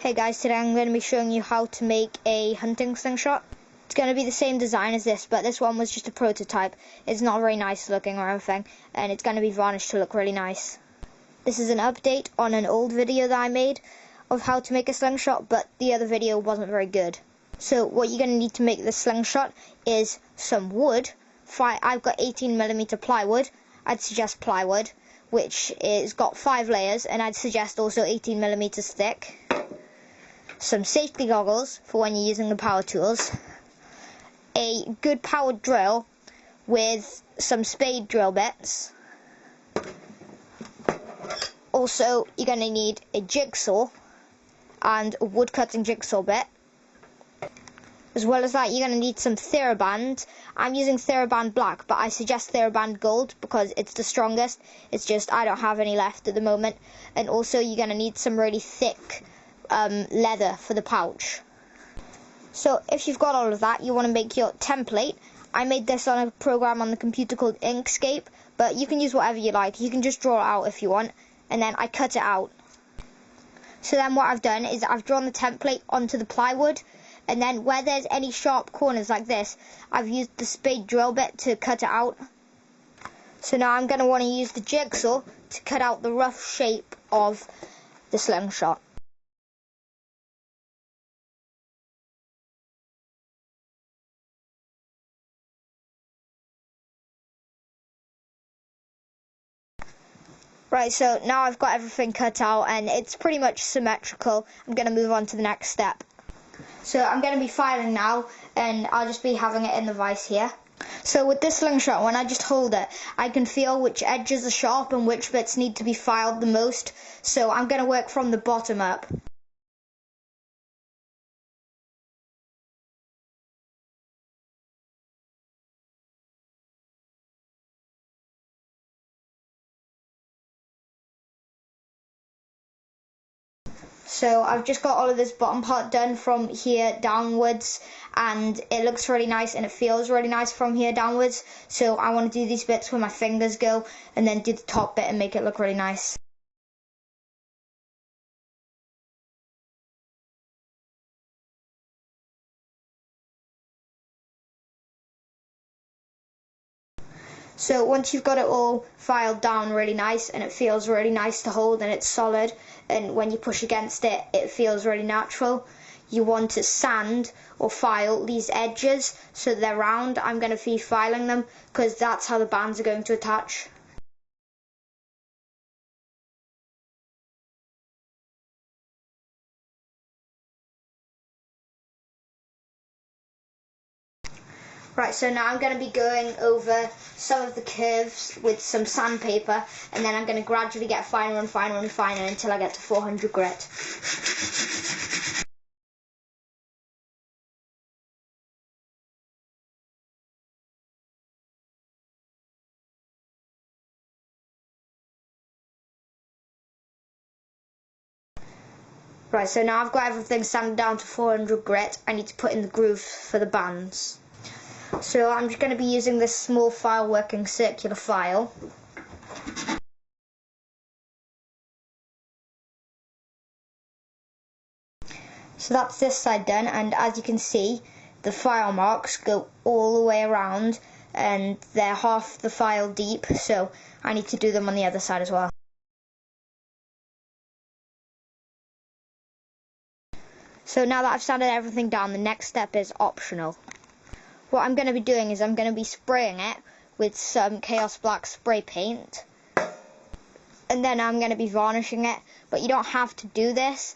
Hey guys, today I'm going to be showing you how to make a hunting slingshot. It's going to be the same design as this, but this one was just a prototype. It's not very nice looking or anything, and it's going to be varnished to look really nice. This is an update on an old video that I made of how to make a slingshot, but the other video wasn't very good. So what you're going to need to make the slingshot is some wood. I've got 18mm plywood. I'd suggest plywood, which is got 5 layers, and I'd suggest also 18mm thick. Some safety goggles for when you're using the power tools, a good powered drill with some spade drill bits. Also, you're going to need a jigsaw and a wood cutting jigsaw bit. As well as that, you're going to need some TheraBand. I'm using TheraBand black, but I suggest TheraBand gold because it's the strongest. It's just I don't have any left at the moment. And also, you're going to need some really thick leather for the pouch. So if you've got all of that, you want to make your template. I made this on a program on the computer called Inkscape, but you can use whatever you like. You can just draw it out if you want, and then I cut it out. So then what I've done is I've drawn the template onto the plywood, and then where there's any sharp corners like this, I've used the spade drill bit to cut it out. So now I'm going to want to use the jigsaw to cut out the rough shape of the slingshot. Right, so now I've got everything cut out and it's pretty much symmetrical. I'm going to move on to the next step. So I'm going to be filing now, and I'll just be having it in the vise here. So with this slingshot, when I just hold it, I can feel which edges are sharp and which bits need to be filed the most. So I'm going to work from the bottom up. So I've just got all of this bottom part done from here downwards, and it looks really nice and it feels really nice from here downwards. So I want to do these bits where my fingers go and then do the top bit and make it look really nice. So once you've got it all filed down really nice and it feels really nice to hold and it's solid, and when you push against it, it feels really natural, you want to sand or file these edges so they're round. I'm going to be filing them because that's how the bands are going to attach. Right, so now I'm going to be going over some of the curves with some sandpaper, and then I'm going to gradually get finer and finer and finer until I get to 400 grit. Right, so now I've got everything sanded down to 400 grit. I need to put in the grooves for the bands. So I'm just going to be using this small file working circular file. So that's this side done, and as you can see, the file marks go all the way around and they're half the file deep, so I need to do them on the other side as well. So now that I've sanded everything down, the next step is optional. What I'm going to be doing is I'm going to be spraying it with some Chaos Black spray paint, and then I'm going to be varnishing it, but you don't have to do this.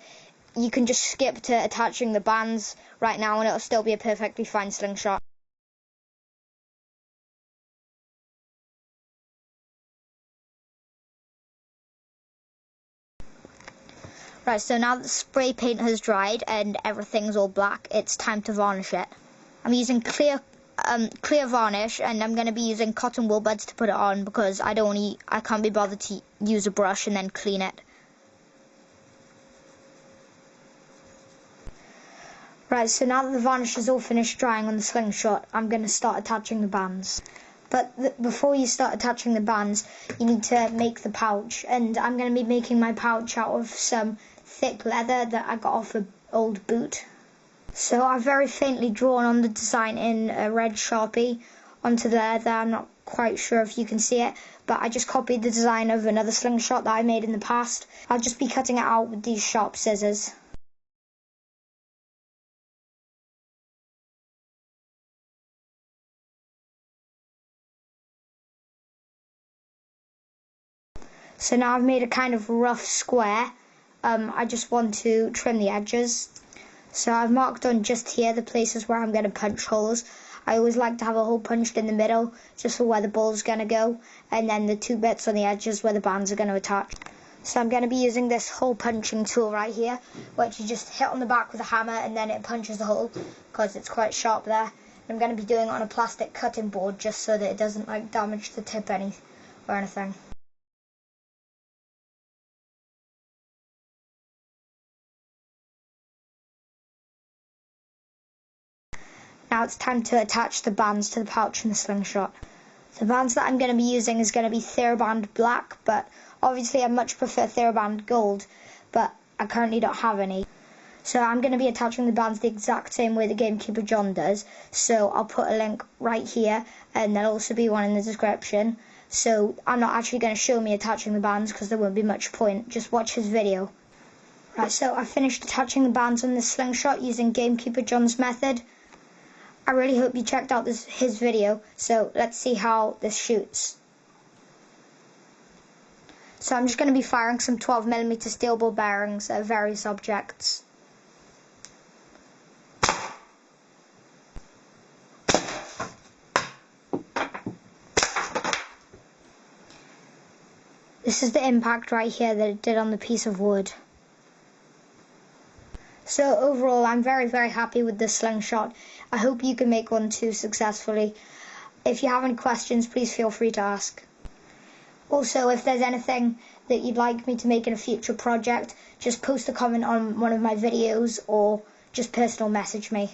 You can just skip to attaching the bands right now and it'll still be a perfectly fine slingshot. Right, so now that the spray paint has dried and everything's all black, it's time to varnish it. I'm using clear varnish, and I'm going to be using cotton wool buds to put it on because I can't be bothered to use a brush and then clean it. Right, so now that the varnish is all finished drying on the slingshot, I'm going to start attaching the bands. But before you start attaching the bands, you need to make the pouch, and I'm going to be making my pouch out of some thick leather that I got off an old boot. So I've very faintly drawn on the design in a red Sharpie onto the leather. I'm not quite sure if you can see it, but I just copied the design of another slingshot that I made in the past. I'll just be cutting it out with these sharp scissors. So now I've made a kind of rough square. I just want to trim the edges. So I've marked on just here the places where I'm going to punch holes. I always like to have a hole punched in the middle, just for where the ball's going to go, and then the 2 bits on the edges where the bands are going to attach. So I'm going to be using this hole punching tool right here, which you just hit on the back with a hammer and then it punches the hole, because it's quite sharp there. And I'm going to be doing it on a plastic cutting board, just so that it doesn't damage the tip or anything. Now it's time to attach the bands to the pouch and the slingshot. The bands that I'm going to be using is going to be TheraBand Black, but obviously I much prefer TheraBand Gold, but I currently don't have any. So I'm going to be attaching the bands the exact same way the Gamekeeper John does, so I'll put a link right here, and there'll also be one in the description. So I'm not actually going to show me attaching the bands because there won't be much point, just watch his video. Right, so I finished attaching the bands on this slingshot using Gamekeeper John's method. I really hope you checked out his video, so let's see how this shoots. So I'm just going to be firing some 12mm steel ball bearings at various objects. This is the impact right here that it did on the piece of wood. So overall, I'm very, very happy with this slingshot. I hope you can make one too successfully. If you have any questions, please feel free to ask. Also, if there's anything that you'd like me to make in a future project, just post a comment on one of my videos or just personal message me.